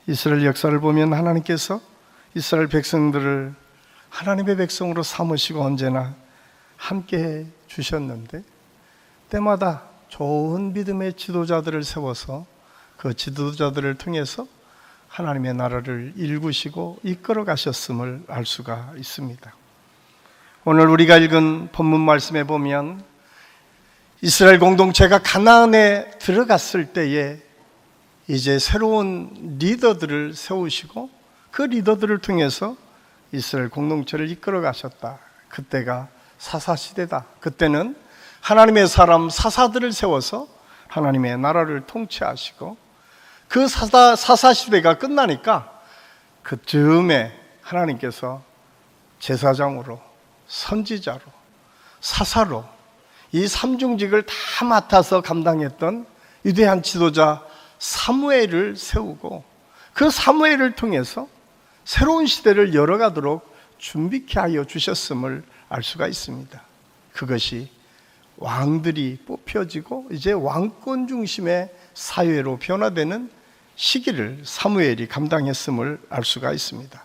이스라엘 역사를 보면 하나님께서 이스라엘 백성들을 하나님의 백성으로 삼으시고 언제나 함께해 주셨는데, 때마다 좋은 믿음의 지도자들을 세워서 그 지도자들을 통해서 하나님의 나라를 일구시고 이끌어 가셨음을 알 수가 있습니다. 오늘 우리가 읽은 본문 말씀에 보면 이스라엘 공동체가 가나안에 들어갔을 때에 이제 새로운 리더들을 세우시고 그 리더들을 통해서 이스라엘 공동체를 이끌어 가셨다. 그때가 사사시대다. 그때는 하나님의 사람 사사들을 세워서 하나님의 나라를 통치하시고, 그 사사시대가 끝나니까 그 즈음에 하나님께서 제사장으로, 선지자로, 사사로 이 삼중직을 다 맡아서 감당했던 위대한 지도자 사무엘을 세우고, 그 사무엘을 통해서 새로운 시대를 열어가도록 준비케 하여 주셨음을 알 수가 있습니다. 그것이 왕들이 뽑혀지고 이제 왕권 중심의 사회로 변화되는 시기를 사무엘이 감당했음을 알 수가 있습니다.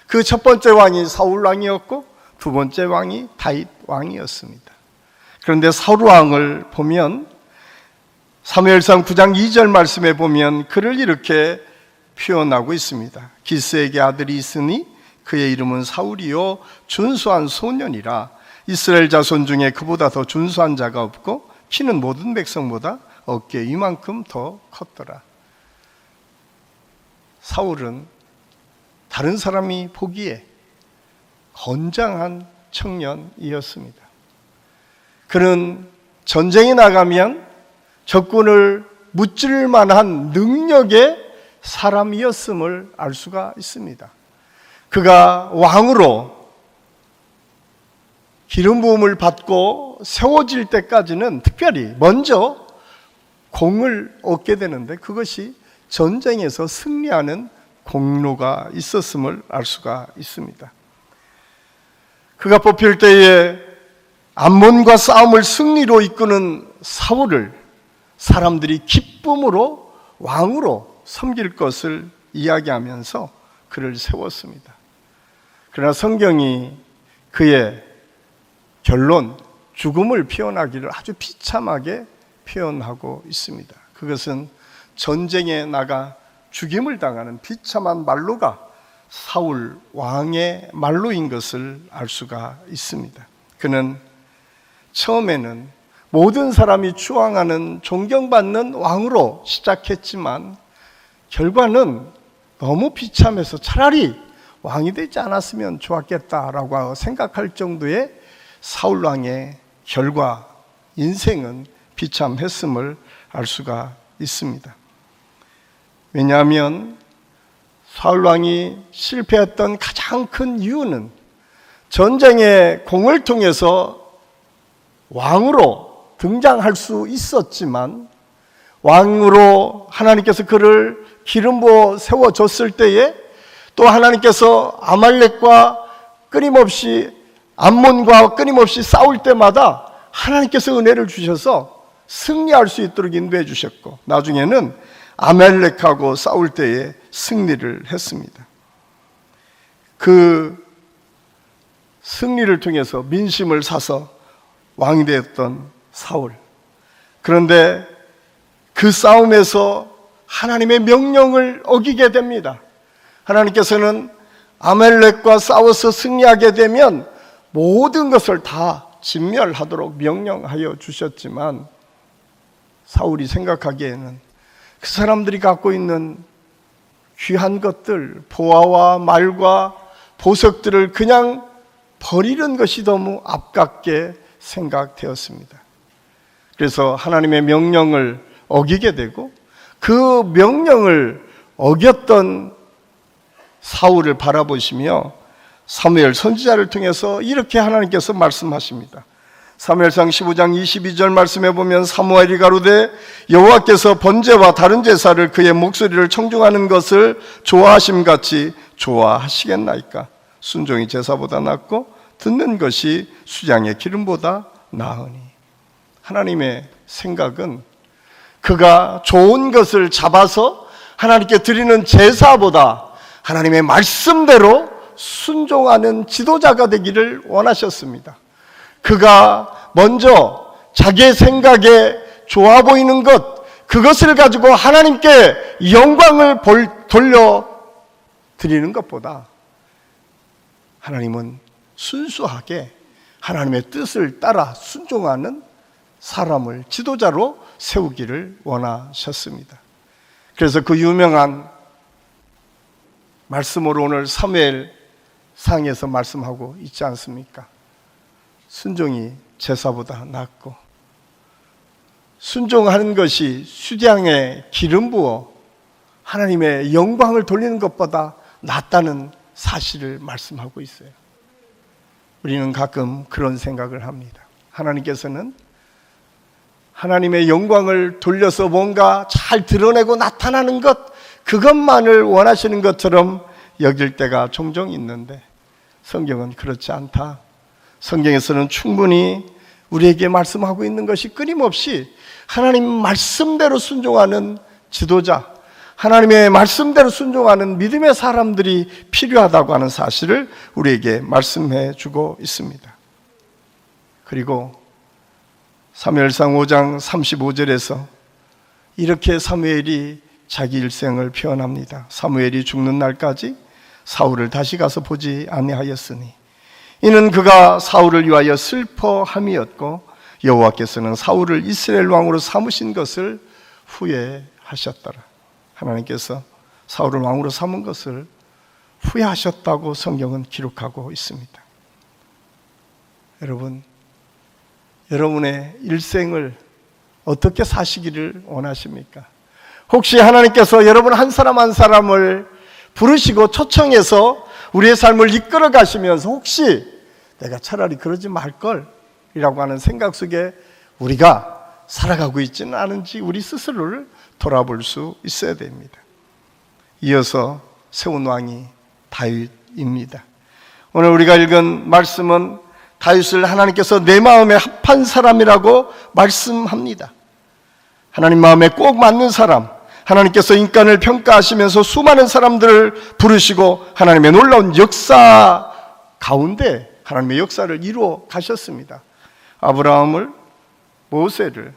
그 첫 번째 왕이 사울 왕이었고 두 번째 왕이 다윗 왕이었습니다. 그런데 사울 왕을 보면 사무엘상 9장 2절 말씀에 보면 그를 이렇게 표현하고 있습니다. 기스에게 아들이 있으니 그의 이름은 사울이요 준수한 소년이라. 이스라엘 자손 중에 그보다 더 준수한 자가 없고 키는 모든 백성보다 어깨 이만큼 더 컸더라. 사울은 다른 사람이 보기에 건장한 청년이었습니다. 그는 전쟁에 나가면 적군을 무찌를 만한 능력의 사람이었음을 알 수가 있습니다. 그가 왕으로 기름 부음을 받고 세워질 때까지는 특별히 먼저 공을 얻게 되는데, 그것이 전쟁에서 승리하는 공로가 있었음을 알 수가 있습니다. 그가 뽑힐 때에 암몬과 싸움을 승리로 이끄는 사울을 사람들이 기쁨으로 왕으로 섬길 것을 이야기하면서 그를 세웠습니다. 그러나 성경이 그의 결론, 죽음을 표현하기를 아주 비참하게 표현하고 있습니다. 그것은 전쟁에 나가 죽임을 당하는 비참한 말로가 사울 왕의 말로인 것을 알 수가 있습니다. 그는 처음에는 모든 사람이 추앙하는 존경받는 왕으로 시작했지만 결과는 너무 비참해서 차라리 왕이 되지 않았으면 좋았겠다라고 생각할 정도의 사울 왕의 결과, 인생은 비참했음을 알 수가 있습니다. 왜냐하면 사울 왕이 실패했던 가장 큰 이유는 전쟁의 공을 통해서 왕으로 등장할 수 있었지만, 왕으로 하나님께서 그를 기름 부어 세워줬을 때에 또 하나님께서 암몬과 끊임없이 싸울 때마다 하나님께서 은혜를 주셔서 승리할 수 있도록 인도해 주셨고, 나중에는 아말렉하고 싸울 때에 승리를 했습니다. 그 승리를 통해서 민심을 사서 왕이 되었던 사울. 그런데 그 싸움에서 하나님의 명령을 어기게 됩니다. 하나님께서는 아말렉과 싸워서 승리하게 되면 모든 것을 다 진멸하도록 명령하여 주셨지만, 사울이 생각하기에는 그 사람들이 갖고 있는 귀한 것들, 보화와 말과 보석들을 그냥 버리는 것이 너무 아깝게 생각되었습니다. 그래서 하나님의 명령을 어기게 되고, 그 명령을 어겼던 사울을 바라보시며 사무엘 선지자를 통해서 이렇게 하나님께서 말씀하십니다. 사무엘상 15장 22절 말씀해 보면 사무엘이 가로되 여호와께서 번제와 다른 제사를 그의 목소리를 청중하는 것을 좋아하심같이 좋아하시겠나이까. 순종이 제사보다 낫고 듣는 것이 수장의 기름보다 나으니. 하나님의 생각은 그가 좋은 것을 잡아서 하나님께 드리는 제사보다 하나님의 말씀대로 순종하는 지도자가 되기를 원하셨습니다. 그가 먼저 자기의 생각에 좋아 보이는 것, 그것을 가지고 하나님께 영광을 돌려드리는 것보다 하나님은 순수하게 하나님의 뜻을 따라 순종하는 사람을 지도자로 세우기를 원하셨습니다. 그래서 그 유명한 말씀으로 오늘 사무엘상에서 말씀하고 있지 않습니까? 순종이 제사보다 낫고, 순종하는 것이 수장에 기름 부어 하나님의 영광을 돌리는 것보다 낫다는 사실을 말씀하고 있어요. 우리는 가끔 그런 생각을 합니다. 하나님께서는 하나님의 영광을 돌려서 뭔가 잘 드러내고 나타나는 것, 그것만을 원하시는 것처럼 여길 때가 종종 있는데 성경은 그렇지 않다. 성경에서는 충분히 우리에게 말씀하고 있는 것이 끊임없이 하나님 말씀대로 순종하는 지도자, 하나님의 말씀대로 순종하는 믿음의 사람들이 필요하다고 하는 사실을 우리에게 말씀해 주고 있습니다. 그리고 사무엘상 5장 35절에서 이렇게 사무엘이 자기 일생을 표현합니다. 사무엘이 죽는 날까지 사울을 다시 가서 보지 아니하였으니 이는 그가 사울을 위하여 슬퍼함이었고 여호와께서는 사울을 이스라엘 왕으로 삼으신 것을 후회하셨더라. 하나님께서 사울을 왕으로 삼은 것을 후회하셨다고 성경은 기록하고 있습니다. 여러분, 여러분의 일생을 어떻게 사시기를 원하십니까? 혹시 하나님께서 여러분 한 사람 한 사람을 부르시고 초청해서 우리의 삶을 이끌어 가시면서 혹시 내가 차라리 그러지 말걸 이라고 하는 생각 속에 우리가 살아가고 있지는 않은지 우리 스스로를 돌아볼 수 있어야 됩니다. 이어서 세운 왕이 다윗입니다. 오늘 우리가 읽은 말씀은 다윗을 하나님께서 내 마음에 합한 사람이라고 말씀합니다. 하나님 마음에 꼭 맞는 사람, 하나님께서 인간을 평가하시면서 수많은 사람들을 부르시고 하나님의 놀라운 역사 가운데 하나님의 역사를 이루어 가셨습니다. 아브라함을, 모세를,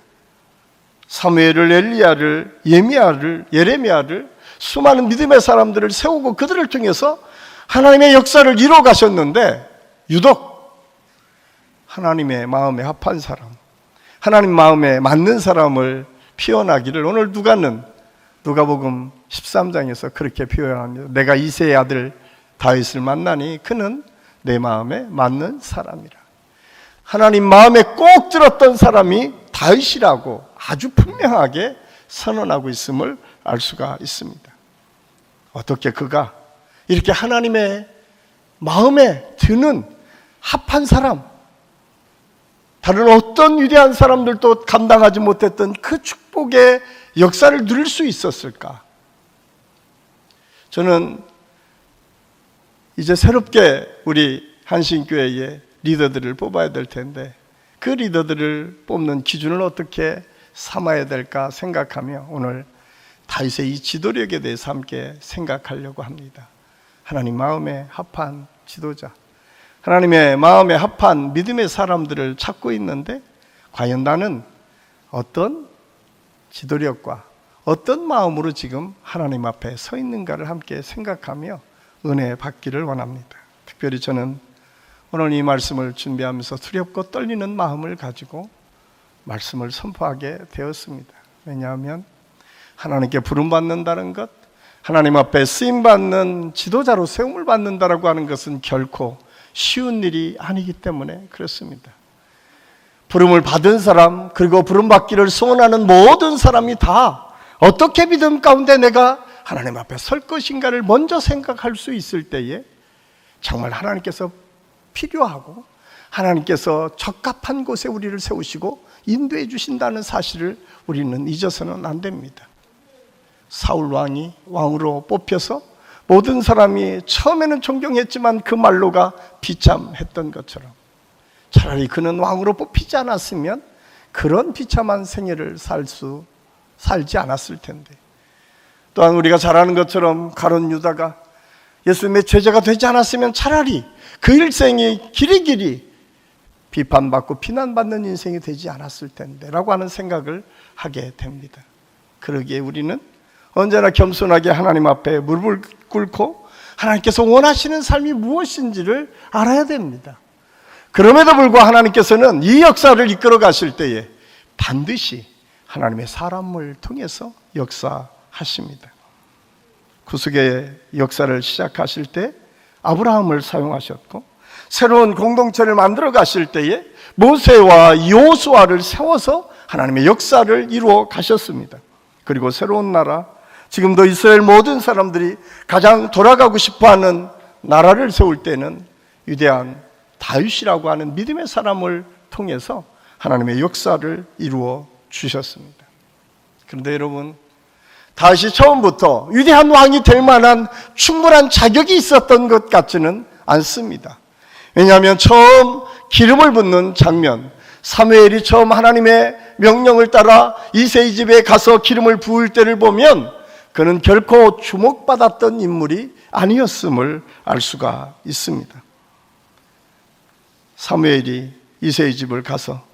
사무엘을, 엘리야를, 예레미야를 수많은 믿음의 사람들을 세우고 그들을 통해서 하나님의 역사를 이루어 가셨는데 유독 하나님의 마음에 합한 사람, 하나님 마음에 맞는 사람을 피워나기를 오늘 누가복음 13장에서 그렇게 표현합니다. 내가 이새의 아들 다윗을 만나니 그는 내 마음에 맞는 사람이라. 하나님 마음에 꼭 들었던 사람이 다윗이라고 아주 분명하게 선언하고 있음을 알 수가 있습니다. 어떻게 그가 이렇게 하나님의 마음에 드는 합한 사람, 다른 어떤 위대한 사람들도 감당하지 못했던 그 축복의 역사를 누릴 수 있었을까? 저는 이제 새롭게 우리 한신교회의 리더들을 뽑아야 될 텐데 그 리더들을 뽑는 기준을 어떻게 삼아야 될까 생각하며 오늘 다윗의 이 지도력에 대해서 함께 생각하려고 합니다. 하나님 마음에 합한 지도자, 하나님의 마음에 합한 믿음의 사람들을 찾고 있는데 과연 나는 어떤 지도력과 어떤 마음으로 지금 하나님 앞에 서 있는가를 함께 생각하며 은혜 받기를 원합니다. 특별히 저는 오늘 이 말씀을 준비하면서 두렵고 떨리는 마음을 가지고 말씀을 선포하게 되었습니다. 왜냐하면 하나님께 부름받는다는 것, 하나님 앞에 쓰임받는 지도자로 세움을 받는다라고 하는 것은 결코 쉬운 일이 아니기 때문에 그렇습니다. 부름을 받은 사람, 그리고 부름받기를 소원하는 모든 사람이 다 어떻게 믿음 가운데 내가 하나님 앞에 설 것인가를 먼저 생각할 수 있을 때에 정말 하나님께서 필요하고 하나님께서 적합한 곳에 우리를 세우시고 인도해 주신다는 사실을 우리는 잊어서는 안 됩니다. 사울 왕이 왕으로 뽑혀서 모든 사람이 처음에는 존경했지만 그 말로가 비참했던 것처럼 차라리 그는 왕으로 뽑히지 않았으면 그런 비참한 생애를 살지 않았을 텐데 또한 우리가 잘 아는 것처럼 가룟 유다가 예수님의 제자가 되지 않았으면 차라리 그 일생이 길이길이 비판받고 비난받는 인생이 되지 않았을 텐데 라고 하는 생각을 하게 됩니다. 그러기에 우리는 언제나 겸손하게 하나님 앞에 무릎을 꿇고 하나님께서 원하시는 삶이 무엇인지를 알아야 됩니다. 그럼에도 불구하고 하나님께서는 이 역사를 이끌어 가실 때에 반드시 하나님의 사람을 통해서 역사하십니다. 구속의 역사를 시작하실 때 아브라함을 사용하셨고, 새로운 공동체를 만들어 가실 때에 모세와 여호수아를 세워서 하나님의 역사를 이루어 가셨습니다. 그리고 새로운 나라, 지금도 이스라엘 모든 사람들이 가장 돌아가고 싶어하는 나라를 세울 때는 위대한 다윗이라고 하는 믿음의 사람을 통해서 하나님의 역사를 이루어 주셨습니다. 그런데 여러분, 다윗이 처음부터 위대한 왕이 될 만한 충분한 자격이 있었던 것 같지는 않습니다. 왜냐하면 처음 기름을 붓는 장면, 사무엘이 처음 하나님의 명령을 따라 이새의 집에 가서 기름을 부을 때를 보면 그는 결코 주목받았던 인물이 아니었음을 알 수가 있습니다. 사무엘이 이새의 집을 가서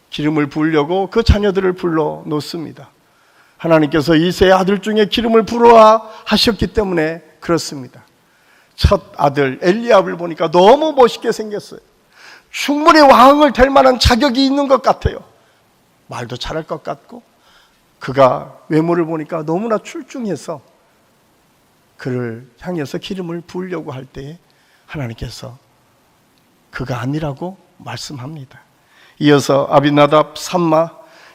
기름을 부으려고 그 자녀들을 불러 놓습니다. 하나님께서 이새의 아들 중에 기름을 부으라 하셨기 때문에 그렇습니다. 첫 아들 엘리압을 보니까 너무 멋있게 생겼어요. 충분히 왕을 될 만한 자격이 있는 것 같아요. 말도 잘할 것 같고, 그가 외모를 보니까 너무나 출중해서 그를 향해서 기름을 부으려고 할 때에 하나님께서 그가 아니라고 말씀합니다. 이어서 아비나답, 삼마,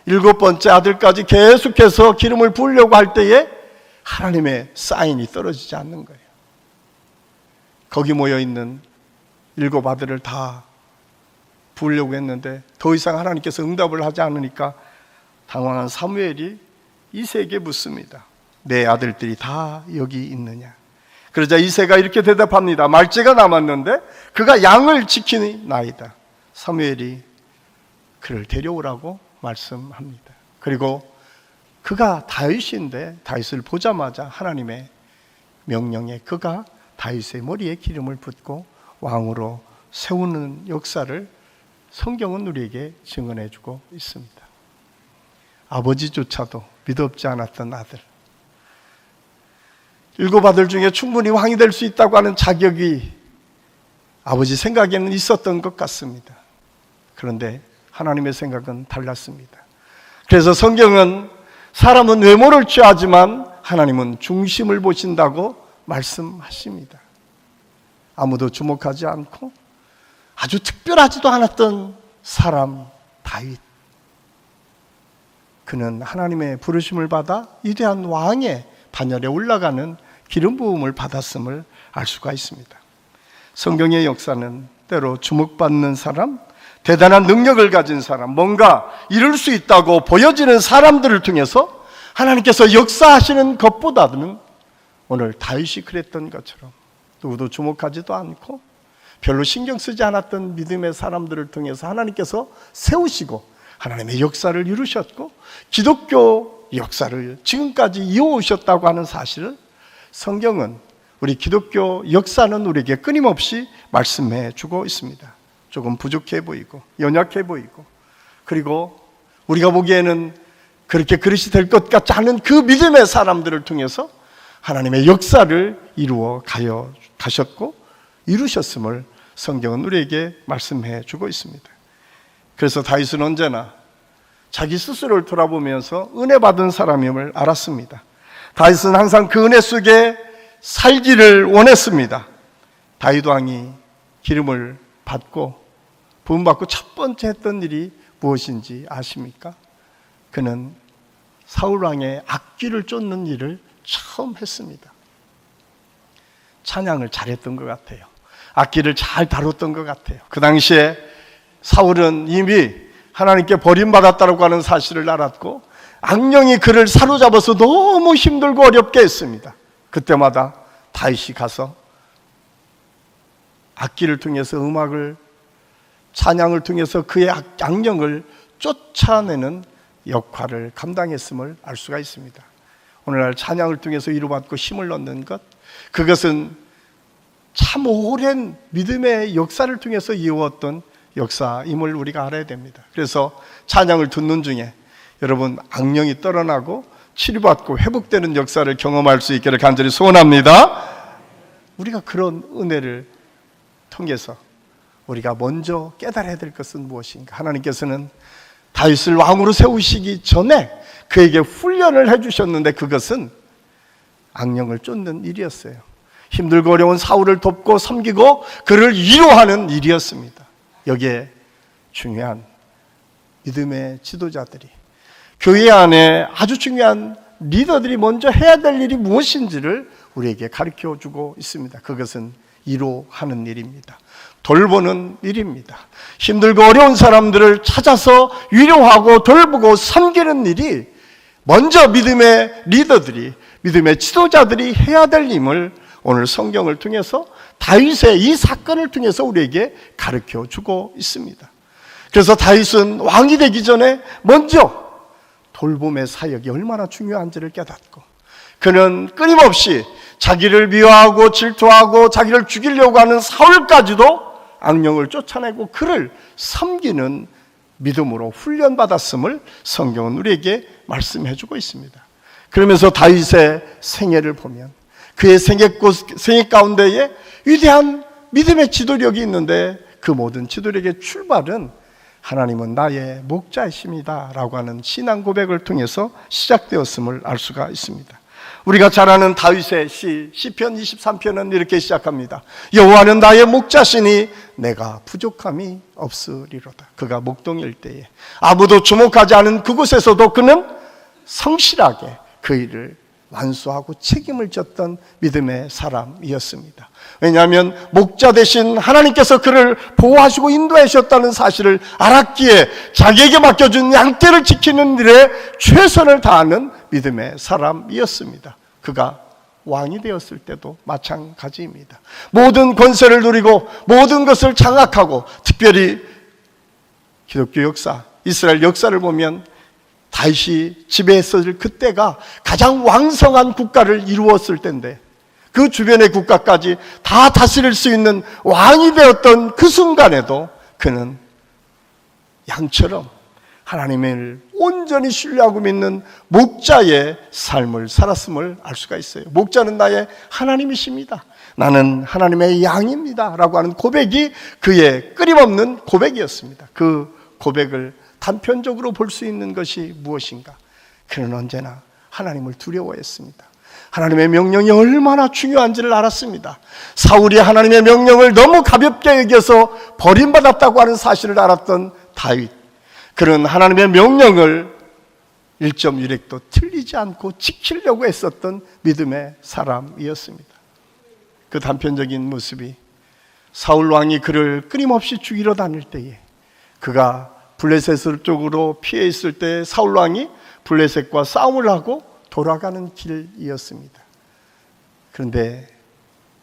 7번째 아들까지 계속해서 기름을 부으려고 할 때에 하나님의 사인이 떨어지지 않는 거예요. 거기 모여있는 7 아들을 다 부으려고 했는데 더 이상 하나님께서 응답을 하지 않으니까 당황한 사무엘이 이새에게 묻습니다. 내 아들들이 다 여기 있느냐? 그러자 이새가 이렇게 대답합니다. 말째가 남았는데 그가 양을 지키나이다. 사무엘이 그를 데려오라고 말씀합니다. 그리고 그가 다윗인데 다윗을 보자마자 하나님의 명령에 그가 다윗의 머리에 기름을 붓고 왕으로 세우는 역사를 성경은 우리에게 증언해 주고 있습니다. 아버지조차도 믿었지 않았던 아들, 7 아들 중에 충분히 왕이 될 수 있다고 하는 자격이 아버지 생각에는 있었던 것 같습니다. 그런데 하나님의 생각은 달랐습니다. 그래서 성경은 사람은 외모를 취하지만 하나님은 중심을 보신다고 말씀하십니다. 아무도 주목하지 않고 아주 특별하지도 않았던 사람 다윗, 그는 하나님의 부르심을 받아 위대한 왕의 반열에 올라가는 기름 부음을 받았음을 알 수가 있습니다. 성경의 역사는 때로 주목받는 사람, 대단한 능력을 가진 사람, 뭔가 이룰 수 있다고 보여지는 사람들을 통해서 하나님께서 역사하시는 것보다는 오늘 다윗이 그랬던 것처럼 누구도 주목하지도 않고 별로 신경 쓰지 않았던 믿음의 사람들을 통해서 하나님께서 세우시고 하나님의 역사를 이루셨고 기독교 역사를 지금까지 이어오셨다고 하는 사실을 성경은, 우리 기독교 역사는 우리에게 끊임없이 말씀해 주고 있습니다. 조금 부족해 보이고 연약해 보이고, 그리고 우리가 보기에는 그렇게 그릇이 될 것 같지 않은 그 믿음의 사람들을 통해서 하나님의 역사를 이루어 가셨고 이루셨음을 성경은 우리에게 말씀해 주고 있습니다. 그래서 다윗은 언제나 자기 스스로를 돌아보면서 은혜 받은 사람임을 알았습니다. 다윗은 항상 그 은혜 속에 살기를 원했습니다. 다윗 왕이 기름을 받고 부음받고 첫 번째 했던 일이 무엇인지 아십니까? 그는 사울 왕의 악귀를 쫓는 일을 처음 했습니다. 찬양을 잘했던 것 같아요. 악기를 잘 다뤘던 것 같아요. 그 당시에 사울은 이미 하나님께 버림받았다고 하는 사실을 알았고 악령이 그를 사로잡아서 너무 힘들고 어렵게 했습니다. 그때마다 다윗이 가서 악기를 통해서 음악을, 찬양을 통해서 그의 악령을 쫓아내는 역할을 감당했음을 알 수가 있습니다. 오늘날 찬양을 통해서 위로받고 힘을 얻는 것, 그것은 참 오랜 믿음의 역사를 통해서 이어왔던 역사임을 우리가 알아야 됩니다. 그래서 찬양을 듣는 중에 여러분 악령이 떨어나고 치료받고 회복되는 역사를 경험할 수 있기를 간절히 소원합니다. 우리가 그런 은혜를 통해서 우리가 먼저 깨달아야 될 것은 무엇인가? 하나님께서는 다윗을 왕으로 세우시기 전에 그에게 훈련을 해주셨는데 그것은 악령을 쫓는 일이었어요. 힘들고 어려운 사울을 돕고 섬기고 그를 위로하는 일이었습니다. 여기에 중요한 믿음의 지도자들이, 교회 안에 아주 중요한 리더들이 먼저 해야 될 일이 무엇인지를 우리에게 가르쳐주고 있습니다. 그것은 위로하는 일입니다. 돌보는 일입니다. 힘들고 어려운 사람들을 찾아서 위로하고 돌보고 섬기는 일이 먼저 믿음의 리더들이, 믿음의 지도자들이 해야 될 일임을 오늘 성경을 통해서 다윗의 이 사건을 통해서 우리에게 가르쳐주고 있습니다. 그래서 다윗은 왕이 되기 전에 먼저 돌봄의 사역이 얼마나 중요한지를 깨닫고, 그는 끊임없이 자기를 미워하고 질투하고 자기를 죽이려고 하는 사울까지도 악령을 쫓아내고 그를 섬기는 믿음으로 훈련받았음을 성경은 우리에게 말씀해주고 있습니다. 그러면서 다윗의 생애를 보면 그의 생애 가운데에 위대한 믿음의 지도력이 있는데 그 모든 지도력의 출발은 하나님은 나의 목자이십니다 라고 하는 신앙 고백을 통해서 시작되었음을 알 수가 있습니다. 우리가 잘 아는 다윗의 시편 23편은 이렇게 시작합니다. 여호와는 나의 목자시니 내가 부족함이 없으리로다. 그가 목동일 때에 아무도 주목하지 않은 그곳에서도 그는 성실하게 그 일을 완수하고 책임을 졌던 믿음의 사람이었습니다. 왜냐하면 목자 대신 하나님께서 그를 보호하시고 인도하셨다는 사실을 알았기에 자기에게 맡겨준 양떼를 지키는 일에 최선을 다하는 믿음의 사람이었습니다. 그가 왕이 되었을 때도 마찬가지입니다. 모든 권세를 누리고 모든 것을 장악하고, 특별히 기독교 역사, 이스라엘 역사를 보면 다윗이 지배했을 그때가 가장 왕성한 국가를 이루었을 때인데, 그 주변의 국가까지 다 다스릴 수 있는 왕이 되었던 그 순간에도 그는 양처럼 하나님을 온전히 신뢰하고 믿는 목자의 삶을 살았음을 알 수가 있어요. 목자는 나의 하나님이십니다. 나는 하나님의 양입니다 라고 하는 고백이 그의 끊임없는 고백이었습니다. 그 고백을 단편적으로 볼 수 있는 것이 무엇인가? 그는 언제나 하나님을 두려워했습니다. 하나님의 명령이 얼마나 중요한지를 알았습니다. 사울이 하나님의 명령을 너무 가볍게 여겨서 버림받았다고 하는 사실을 알았던 다윗, 그는 하나님의 명령을 1.1획도 틀리지 않고 지키려고 했었던 믿음의 사람이었습니다. 그 단편적인 모습이 사울 왕이 그를 끊임없이 죽이러 다닐 때에, 그가 블레셋 쪽으로 피해 있을 때 사울 왕이 블레셋과 싸움을 하고 돌아가는 길이었습니다. 그런데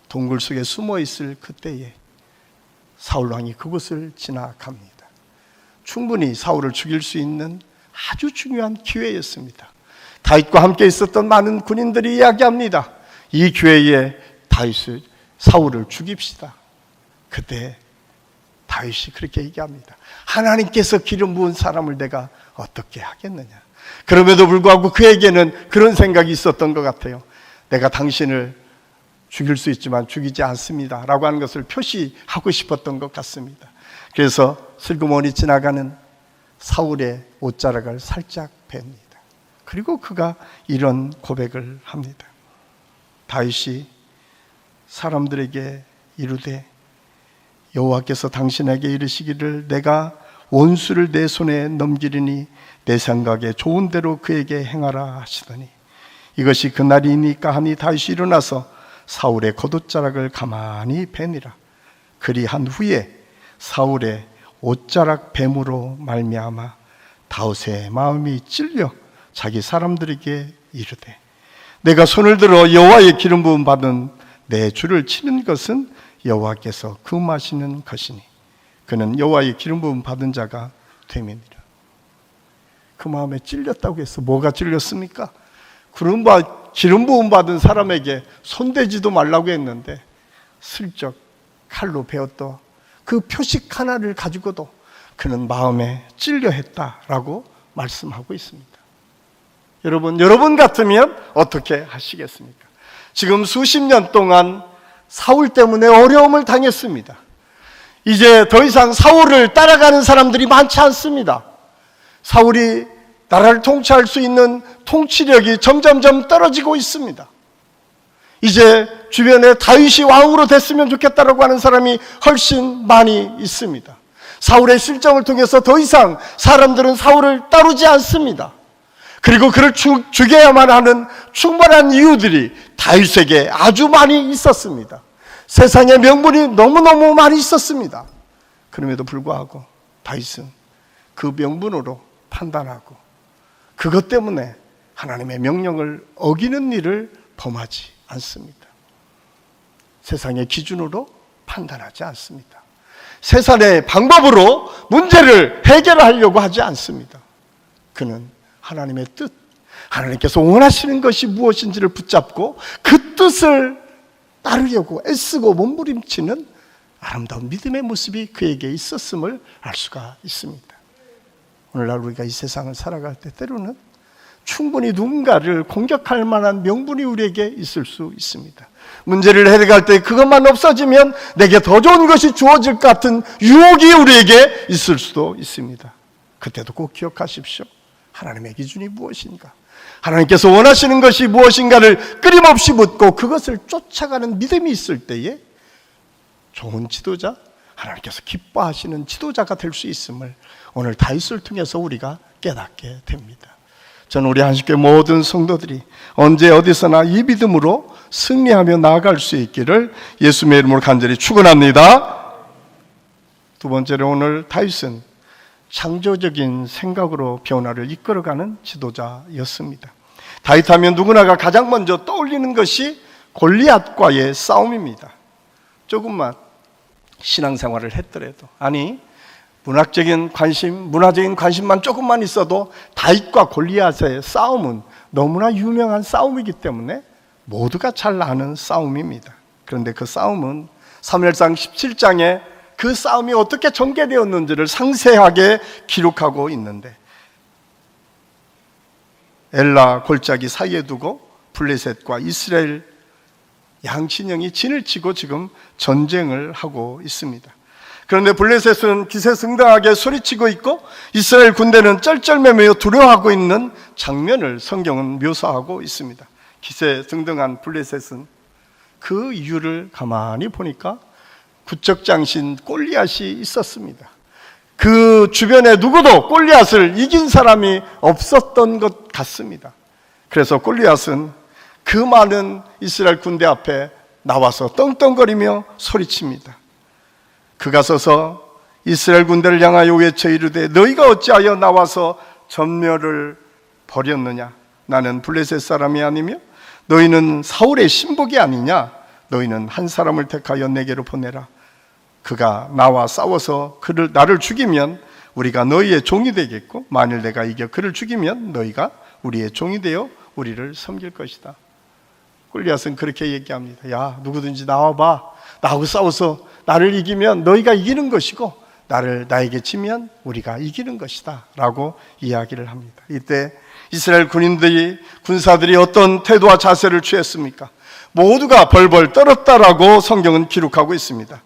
동굴 속에 숨어 있을 그때에 사울 왕이 그곳을 지나갑니다. 충분히 사울을 죽일 수 있는 아주 중요한 기회였습니다. 다윗과 함께 있었던 많은 군인들이 이야기합니다. 이 기회에 사울을 죽입시다. 그때 다윗이 그렇게 얘기합니다. 하나님께서 기름 부은 사람을 내가 어떻게 하겠느냐. 그럼에도 불구하고 그에게는 그런 생각이 있었던 것 같아요. 내가 당신을 죽일 수 있지만 죽이지 않습니다 라고 하는 것을 표시하고 싶었던 것 같습니다. 그래서 슬그머니 지나가는 사울의 옷자락을 살짝 뵙니다. 그리고 그가 이런 고백을 합니다. 다윗이 사람들에게 이르되 여호와께서 당신에게 이르시기를 내가 원수를 내 손에 넘기리니 내 생각에 좋은 대로 그에게 행하라 하시더니 이것이 그날이니까 하니 다윗이 일어나서 사울의 겉옷자락을 가만히 베니라. 그리한 후에 사울의 옷자락 뱀으로 말미암아 다윗의 마음이 찔려 자기 사람들에게 이르되 내가 손을 들어 여호와의 기름 부음 받은 내 주를 치는 것은 여호와께서 금하시는 것이니 그는 여호와의 기름 부음 받은 자가 됨이니라. 그 마음에 찔렸다고 해서 뭐가 찔렸습니까? 기름 부음 받은 사람에게 손대지도 말라고 했는데 슬쩍 칼로 베었던 그 표식 하나를 가지고도 그는 마음에 찔려 했다라고 말씀하고 있습니다. 여러분 같으면 어떻게 하시겠습니까? 지금 수십 년 동안 사울 때문에 어려움을 당했습니다. 이제 더 이상 사울을 따라가는 사람들이 많지 않습니다. 사울이 나라를 통치할 수 있는 통치력이 점점점 떨어지고 있습니다. 이제 주변에 다윗이 왕으로 됐으면 좋겠다라고 하는 사람이 훨씬 많이 있습니다. 사울의 실정을 통해서 더 이상 사람들은 사울을 따르지 않습니다. 그리고 그를 죽여야만 하는 충분한 이유들이 다윗에게 아주 많이 있었습니다. 세상에 명분이 너무너무 많이 있었습니다. 그럼에도 불구하고 다윗은 그 명분으로 판단하고 그것 때문에 하나님의 명령을 어기는 일을 범하지 않습니다. 세상의 기준으로 판단하지 않습니다. 세상의 방법으로 문제를 해결하려고 하지 않습니다. 그는 하나님의 뜻, 하나님께서 원하시는 것이 무엇인지를 붙잡고 그 뜻을 따르려고 애쓰고 몸부림치는 아름다운 믿음의 모습이 그에게 있었음을 알 수가 있습니다. 오늘날 우리가 이 세상을 살아갈 때 때로는 충분히 누군가를 공격할 만한 명분이 우리에게 있을 수 있습니다. 문제를 해결할 때 그것만 없어지면 내게 더 좋은 것이 주어질 것 같은 유혹이 우리에게 있을 수도 있습니다. 그때도 꼭 기억하십시오. 하나님의 기준이 무엇인가? 하나님께서 원하시는 것이 무엇인가를 끊임없이 묻고 그것을 쫓아가는 믿음이 있을 때에 좋은 지도자, 하나님께서 기뻐하시는 지도자가 될 수 있음을 오늘 다윗을 통해서 우리가 깨닫게 됩니다. 저는 우리 한식교회 모든 성도들이 언제 어디서나 이 믿음으로 승리하며 나아갈 수 있기를 예수님의 이름으로 간절히 축원합니다. 두 번째로 오늘 다윗은 창조적인 생각으로 변화를 이끌어가는 지도자였습니다. 다윗하면 누구나가 가장 먼저 떠올리는 것이 골리앗과의 싸움입니다. 조금만 신앙생활을 했더라도, 아니 문화적인 관심만 조금만 있어도 다윗과 골리앗의 싸움은 너무나 유명한 싸움이기 때문에 모두가 잘 아는 싸움입니다. 그런데 그 싸움은 사무엘상 17장에 그 싸움이 어떻게 전개되었는지를 상세하게 기록하고 있는데, 엘라 골짜기 사이에 두고 블레셋과 이스라엘 양신령이 진을 치고 지금 전쟁을 하고 있습니다. 그런데 블레셋은 기세등등하게 소리치고 있고 이스라엘 군대는 쩔쩔매며 두려워하고 있는 장면을 성경은 묘사하고 있습니다. 기세등등한 블레셋은 그 이유를 가만히 보니까 구척장신 골리앗이 있었습니다. 그 주변에 누구도 골리앗을 이긴 사람이 없었던 것 같습니다. 그래서 골리앗은 그 많은 이스라엘 군대 앞에 나와서 떵떵거리며 소리칩니다. 그가 서서 이스라엘 군대를 향하여 외쳐 이르되 너희가 어찌하여 나와서 전멸을 벌였느냐? 나는 블레셋 사람이 아니며 너희는 사울의 신복이 아니냐? 너희는 한 사람을 택하여 내게로 보내라. 그가 나와 싸워서 나를 죽이면 우리가 너희의 종이 되겠고 만일 내가 이겨 그를 죽이면 너희가 우리의 종이 되어 우리를 섬길 것이다. 골리앗은 그렇게 얘기합니다. 야, 누구든지 나와봐. 나하고 싸워서 나를 이기면 너희가 이기는 것이고 나에게 지면 우리가 이기는 것이다 라고 이야기를 합니다. 이때 이스라엘 군사들이 어떤 태도와 자세를 취했습니까? 모두가 벌벌 떨었다라고 성경은 기록하고 있습니다.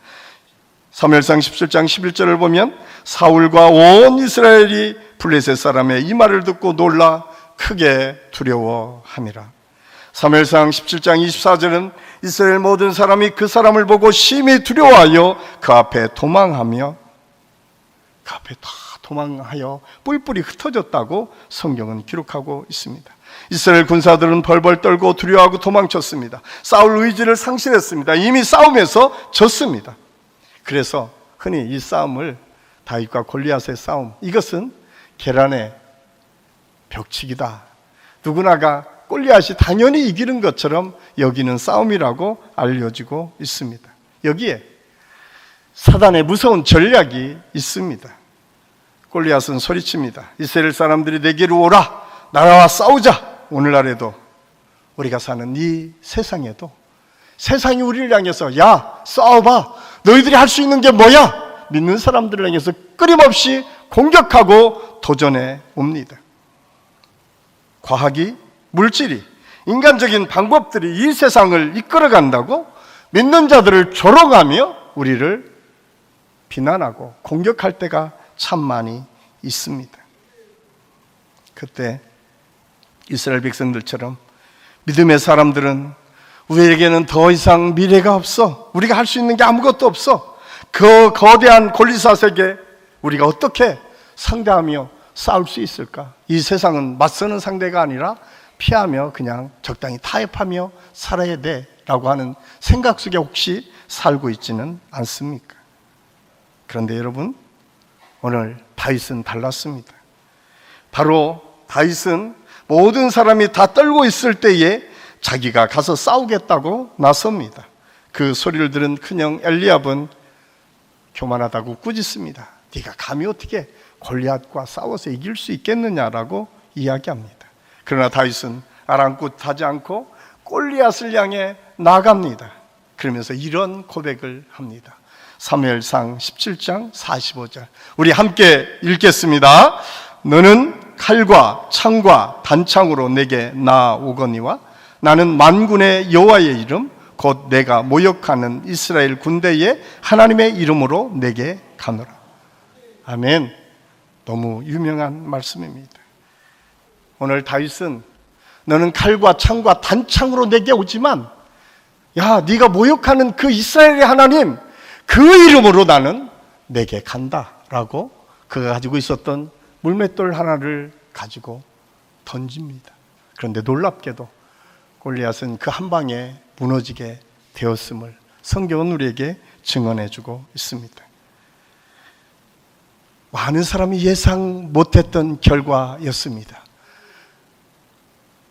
사무엘상 17장 11절을 보면 사울과 온 이스라엘이 블레셋 사람의 이 말을 듣고 놀라 크게 두려워함이라. 사무엘상 17장 24절은 이스라엘 모든 사람이 그 사람을 보고 심히 두려워하여 그 앞에 도망하여 뿔뿔이 흩어졌다고 성경은 기록하고 있습니다. 이스라엘 군사들은 벌벌 떨고 두려워하고 도망쳤습니다. 싸울 의지를 상실했습니다. 이미 싸움에서 졌습니다. 그래서 흔히 이 싸움을 다윗과 골리앗의 싸움, 이것은 계란의 벽치기다, 누구나가 골리앗이 당연히 이기는 것처럼 여기는 싸움이라고 알려지고 있습니다. 여기에 사단의 무서운 전략이 있습니다. 골리앗은 소리칩니다. 이스라엘 사람들이 내게로 오라, 나라와 싸우자. 오늘날에도 우리가 사는 이 세상에도 세상이 우리를 향해서 야, 싸워봐. 너희들이 할 수 있는 게 뭐야? 믿는 사람들을 향해서 끊임없이 공격하고 도전해 옵니다. 과학이, 물질이, 인간적인 방법들이 이 세상을 이끌어간다고 믿는 자들을 조롱하며 우리를 비난하고 공격할 때가 참 많이 있습니다. 그때 이스라엘 백성들처럼 믿음의 사람들은 우리에게는 더 이상 미래가 없어. 우리가 할 수 있는 게 아무것도 없어. 그 거대한 골리앗에게 우리가 어떻게 상대하며 싸울 수 있을까? 이 세상은 맞서는 상대가 아니라 피하며 그냥 적당히 타협하며 살아야 돼 라고 하는 생각 속에 혹시 살고 있지는 않습니까? 그런데 여러분, 오늘 다윗은 달랐습니다. 바로 다윗은 모든 사람이 다 떨고 있을 때에 자기가 가서 싸우겠다고 나섭니다. 그 소리를 들은 큰형 엘리압은 교만하다고 꾸짖습니다. 네가 감히 어떻게 골리앗과 싸워서 이길 수 있겠느냐라고 이야기합니다. 그러나 다윗은 아랑곳하지 않고 골리앗을 향해 나갑니다. 그러면서 이런 고백을 합니다. 사무엘상 17장 45절 우리 함께 읽겠습니다. 너는 칼과 창과 단창으로 내게 나오거니와 나는 만군의 여호와의 이름 곧 내가 모욕하는 이스라엘 군대의 하나님의 이름으로 내게 가노라. 아멘. 너무 유명한 말씀입니다. 오늘 다윗은 너는 칼과 창과 단창으로 내게 오지만 야, 네가 모욕하는 그 이스라엘의 하나님 그 이름으로 나는 내게 간다라고 그가 가지고 있었던 물맷돌 하나를 가지고 던집니다. 그런데 놀랍게도 골리앗은 그 한 방에 무너지게 되었음을 성경은 우리에게 증언해주고 있습니다. 많은 사람이 예상 못했던 결과였습니다.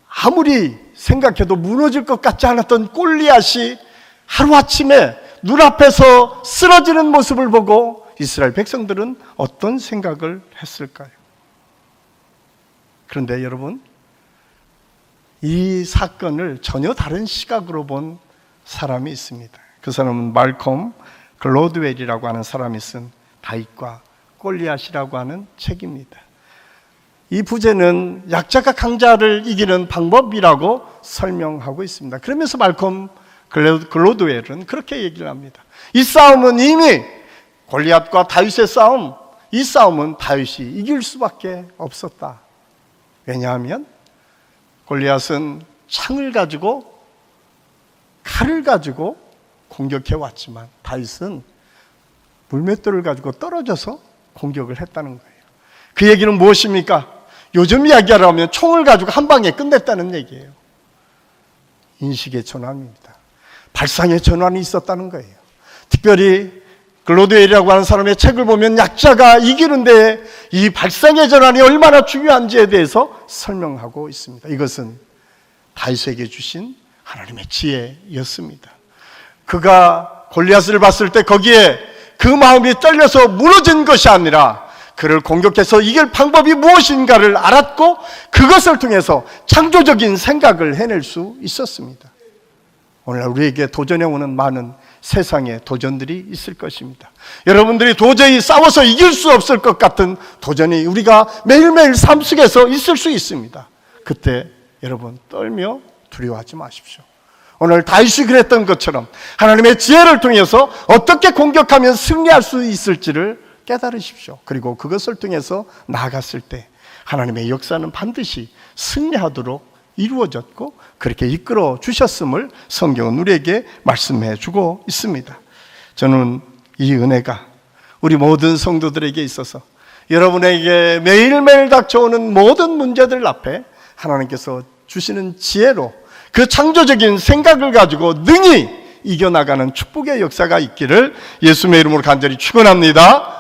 아무리 생각해도 무너질 것 같지 않았던 골리앗이 하루아침에 눈앞에서 쓰러지는 모습을 보고 이스라엘 백성들은 어떤 생각을 했을까요? 그런데 여러분, 이 사건을 전혀 다른 시각으로 본 사람이 있습니다. 그 사람은 말콤 글로드웰이라고 하는 사람이 쓴 다윗과 골리앗이라고 하는 책입니다. 이 부제는 약자가 강자를 이기는 방법이라고 설명하고 있습니다. 그러면서 말콤 글로드웰은 그렇게 얘기를 합니다. 이 싸움은 이미 골리앗과 다윗의 싸움, 이 싸움은 다윗이 이길 수밖에 없었다. 왜냐하면 골리앗은 창을 가지고 칼을 가지고 공격해 왔지만 다윗은 물맷돌을 가지고 떨어져서 공격을 했다는 거예요. 그 얘기는 무엇입니까? 요즘 이야기하면 총을 가지고 한 방에 끝냈다는 얘기예요. 인식의 전환입니다. 발상의 전환이 있었다는 거예요. 특별히 글로드웰이라고 하는 사람의 책을 보면 약자가 이기는데 이 발상의 전환이 얼마나 중요한지에 대해서 설명하고 있습니다. 이것은 다윗에게 주신 하나님의 지혜였습니다. 그가 골리앗을 봤을 때 거기에 그 마음이 떨려서 무너진 것이 아니라 그를 공격해서 이길 방법이 무엇인가를 알았고 그것을 통해서 창조적인 생각을 해낼 수 있었습니다. 오늘날 우리에게 도전해 오는 많은 세상의 도전들이 있을 것입니다. 여러분들이 도저히 싸워서 이길 수 없을 것 같은 도전이 우리가 매일매일 삶 속에서 있을 수 있습니다. 그때 여러분 떨며 두려워하지 마십시오. 오늘 다윗이 그랬던 것처럼 하나님의 지혜를 통해서 어떻게 공격하면 승리할 수 있을지를 깨달으십시오. 그리고 그것을 통해서 나아갔을 때 하나님의 역사는 반드시 승리하도록 이루어졌고 그렇게 이끌어 주셨음을 성경은 우리에게 말씀해 주고 있습니다. 저는 이 은혜가 우리 모든 성도들에게 있어서 여러분에게 매일매일 닥쳐오는 모든 문제들 앞에 하나님께서 주시는 지혜로 그 창조적인 생각을 가지고 능히 이겨나가는 축복의 역사가 있기를 예수님의 이름으로 간절히 축원합니다.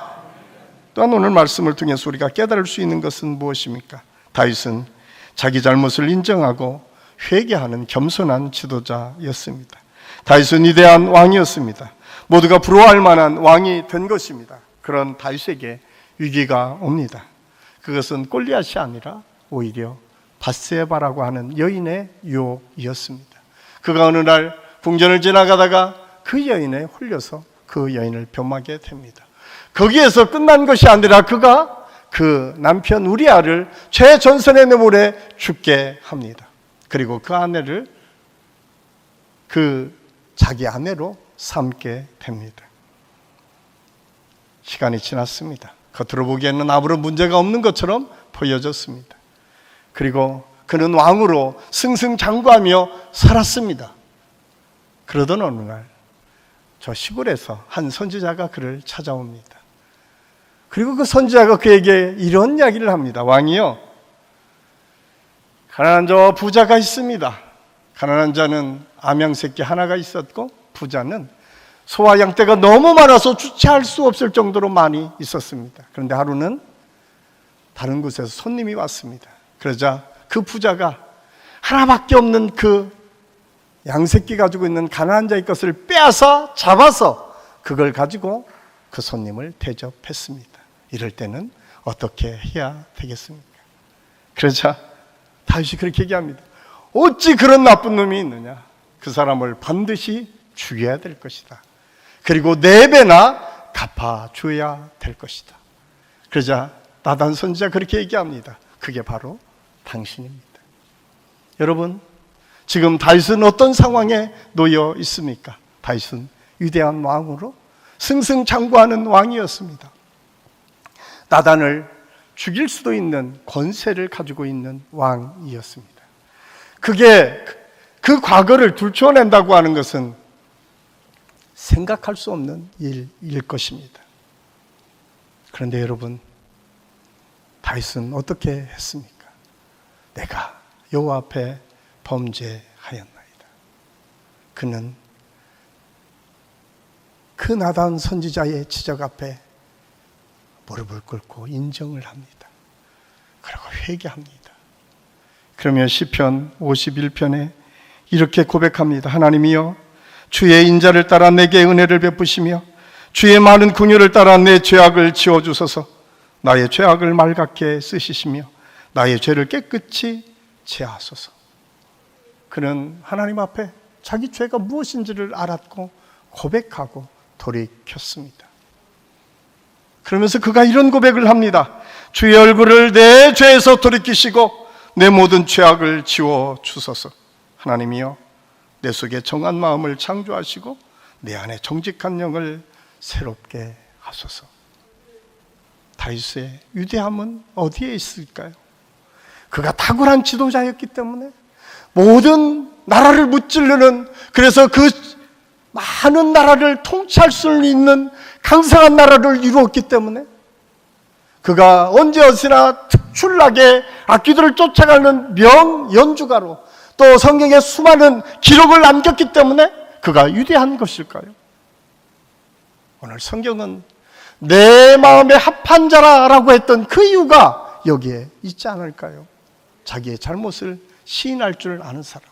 또한 오늘 말씀을 통해서 우리가 깨달을 수 있는 것은 무엇입니까? 다윗은 자기 잘못을 인정하고 회개하는 겸손한 지도자였습니다. 다윗은 위대한 왕이었습니다. 모두가 부러워할 만한 왕이 된 것입니다. 그런 다윗에게 위기가 옵니다. 그것은 골리앗이 아니라 오히려 밧세바라고 하는 여인의 유혹이었습니다. 그가 어느 날 궁전을 지나가다가 그 여인에 홀려서 그 여인을 변하게 됩니다. 거기에서 끝난 것이 아니라 그가 그 남편 우리아를 최전선의 뇌물에 죽게 합니다. 그리고 그 아내를 자기 아내로 삼게 됩니다. 시간이 지났습니다. 겉으로 보기에는 아무런 문제가 없는 것처럼 보여졌습니다. 그리고 그는 왕으로 승승장구하며 살았습니다. 그러던 어느 날 저 시골에서 한 선지자가 그를 찾아옵니다. 그리고 그 선지자가 그에게 이런 이야기를 합니다. 왕이요, 가난한 자와 부자가 있습니다. 가난한 자는 암양새끼 하나가 있었고 부자는 소와 양떼가 너무 많아서 주체할 수 없을 정도로 많이 있었습니다. 그런데 하루는 다른 곳에서 손님이 왔습니다. 그러자 그 부자가 하나밖에 없는 그 양새끼 가지고 있는 가난한 자의 것을 빼앗아 잡아서 그걸 가지고 그 손님을 대접했습니다. 이럴 때는 어떻게 해야 되겠습니까? 그러자 다윗이 그렇게 얘기합니다. 어찌 그런 나쁜 놈이 있느냐? 그 사람을 반드시 죽여야 될 것이다. 그리고 4배나 갚아줘야 될 것이다. 그러자 나단 선지자 그렇게 얘기합니다. 그게 바로 당신입니다. 여러분, 지금 다윗은 어떤 상황에 놓여 있습니까? 다윗은 위대한 왕으로 승승장구하는 왕이었습니다. 나단을 죽일 수도 있는 권세를 가지고 있는 왕이었습니다. 그게 그 과거를 들춰낸다고 하는 것은 생각할 수 없는 일일 것입니다. 그런데 여러분, 다윗은 어떻게 했습니까? 내가 여호와 앞에 범죄하였나이다. 그는 그 나단 선지자의 지적 앞에 무릎을 꿇고 인정을 합니다. 그리고 회개합니다. 그러면 시편 51편에 이렇게 고백합니다. 하나님이여, 주의 인자를 따라 내게 은혜를 베푸시며 주의 많은 긍휼을 따라 내 죄악을 지워주소서. 나의 죄악을 맑게 쓰시시며 나의 죄를 깨끗이 제하소서. 그는 하나님 앞에 자기 죄가 무엇인지를 알았고 고백하고 돌이켰습니다. 그러면서 그가 이런 고백을 합니다. 주의 얼굴을 내 죄에서 돌이키시고 내 모든 죄악을 지워주소서. 하나님이여, 내 속에 정한 마음을 창조하시고 내 안에 정직한 영을 새롭게 하소서. 다윗의 위대함은 어디에 있을까요? 그가 탁월한 지도자였기 때문에 모든 나라를 무찌르는, 그래서 그 많은 나라를 통치할 수 있는 강성한 나라를 이루었기 때문에 그가 언제 어디나 특출나게 악기들을 쫓아가는 명연주가로 또 성경에 수많은 기록을 남겼기 때문에 그가 위대한 것일까요? 오늘 성경은 내 마음에 합한 자라라고 했던 그 이유가 여기에 있지 않을까요? 자기의 잘못을 시인할 줄 아는 사람,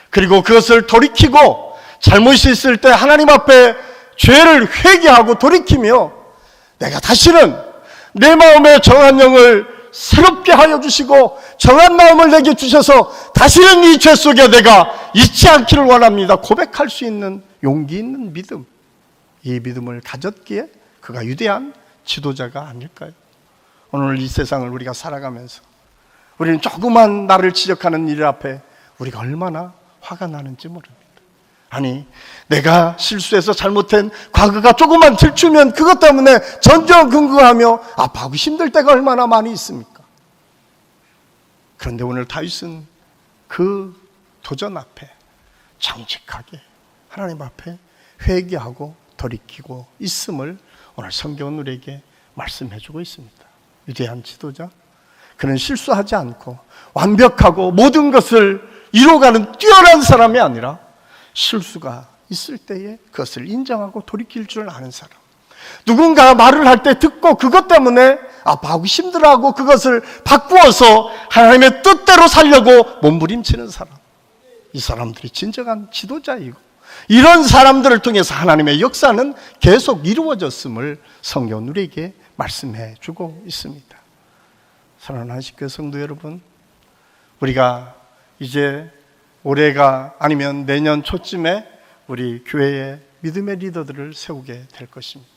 그리고 그것을 돌이키고 잘못이 있을 때 하나님 앞에 죄를 회개하고 돌이키며 내가 다시는 내 마음에 정한 영을 새롭게 하여 주시고 정한 마음을 내게 주셔서 다시는 이 죄 속에 내가 있지 않기를 원합니다. 고백할 수 있는 용기 있는 믿음, 이 믿음을 가졌기에 그가 위대한 지도자가 아닐까요? 오늘 이 세상을 우리가 살아가면서 우리는 조그만 나를 지적하는 일 앞에 우리가 얼마나 화가 나는지 모릅니다. 아니, 내가 실수해서 잘못한 과거가 조금만 들추면 그것 때문에 전전긍긍하며 아파하고 힘들 때가 얼마나 많이 있습니까? 그런데 오늘 다윗은 그 도전 앞에 정직하게 하나님 앞에 회개하고 돌이키고 있음을 오늘 성경은 우리에게 말씀해주고 있습니다. 위대한 지도자, 그는 실수하지 않고 완벽하고 모든 것을 이뤄가는 뛰어난 사람이 아니라 실수가 있을 때에 그것을 인정하고 돌이킬 줄 아는 사람, 누군가 말을 할 때 듣고 그것 때문에 아파하고 힘들어하고 그것을 바꾸어서 하나님의 뜻대로 살려고 몸부림치는 사람, 이 사람들이 진정한 지도자이고 이런 사람들을 통해서 하나님의 역사는 계속 이루어졌음을 성경은 우리에게 말씀해 주고 있습니다. 사랑하는 한식교회 성도 여러분, 우리가 이제 올해가 아니면 내년 초쯤에 우리 교회에 믿음의 리더들을 세우게 될 것입니다.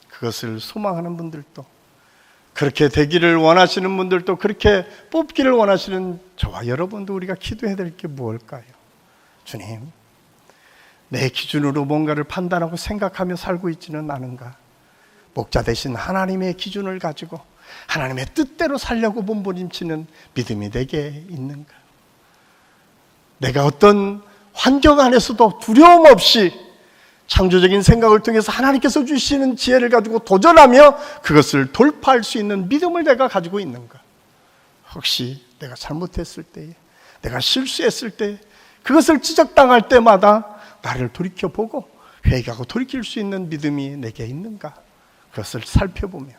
그것을 소망하는 분들도, 그렇게 되기를 원하시는 분들도, 그렇게 뽑기를 원하시는 저와 여러분도 우리가 기도해야 될 게 무엇일까요? 주님, 내 기준으로 뭔가를 판단하고 생각하며 살고 있지는 않은가? 목자 되신 하나님의 기준을 가지고 하나님의 뜻대로 살려고 몸부림치는 믿음이 내게 있는가? 내가 어떤 환경 안에서도 두려움 없이 창조적인 생각을 통해서 하나님께서 주시는 지혜를 가지고 도전하며 그것을 돌파할 수 있는 믿음을 내가 가지고 있는가? 혹시 내가 잘못했을 때에, 내가 실수했을 때, 그것을 지적당할 때마다 나를 돌이켜보고 회개하고 돌이킬 수 있는 믿음이 내게 있는가? 그것을 살펴보며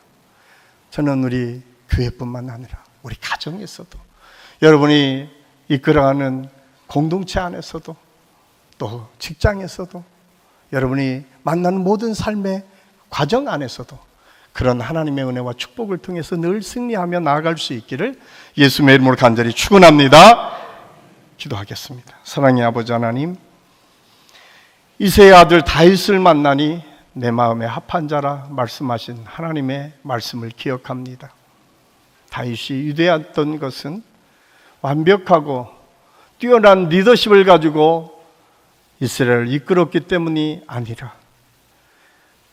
저는 우리 교회뿐만 아니라 우리 가정에서도, 여러분이 이끌어가는 공동체 안에서도, 또 직장에서도, 여러분이 만나는 모든 삶의 과정 안에서도 그런 하나님의 은혜와 축복을 통해서 늘 승리하며 나아갈 수 있기를 예수님의 이름으로 간절히 축원합니다. 기도하겠습니다. 사랑의 아버지 하나님, 이새의 아들 다윗을 만나니 내 마음에 합한 자라 말씀하신 하나님의 말씀을 기억합니다. 다윗이 위대했던 것은 완벽하고 뛰어난 리더십을 가지고 이스라엘을 이끌었기 때문이 아니라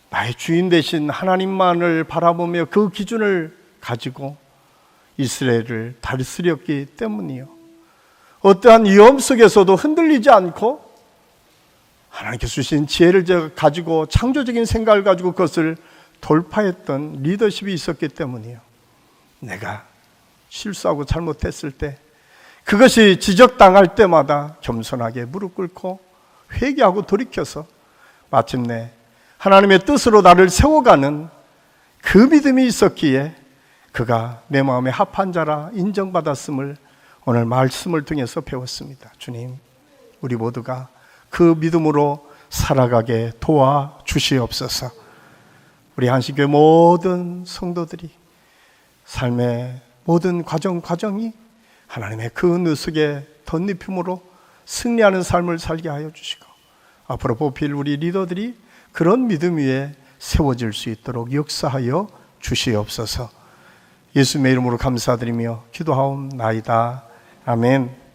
나의 주인 되신 하나님만을 바라보며 그 기준을 가지고 이스라엘을 다스렸기 때문이요, 어떠한 위험 속에서도 흔들리지 않고 하나님께서 주신 지혜를 가지고 창조적인 생각을 가지고 그것을 돌파했던 리더십이 있었기 때문이요, 내가 실수하고 잘못했을 때, 그것이 지적당할 때마다 겸손하게 무릎 꿇고 회개하고 돌이켜서 마침내 하나님의 뜻으로 나를 세워가는 그 믿음이 있었기에 그가 내 마음에 합한 자라 인정받았음을 오늘 말씀을 통해서 배웠습니다. 주님, 우리 모두가 그 믿음으로 살아가게 도와주시옵소서. 우리 한식교회 모든 성도들이 삶의 모든 과정이 하나님의 그 누수의 덧입힘으로 승리하는 삶을 살게 하여 주시고, 앞으로 뽑힐 우리 리더들이 그런 믿음 위에 세워질 수 있도록 역사하여 주시옵소서. 예수님의 이름으로 감사드리며 기도하옵나이다. 아멘.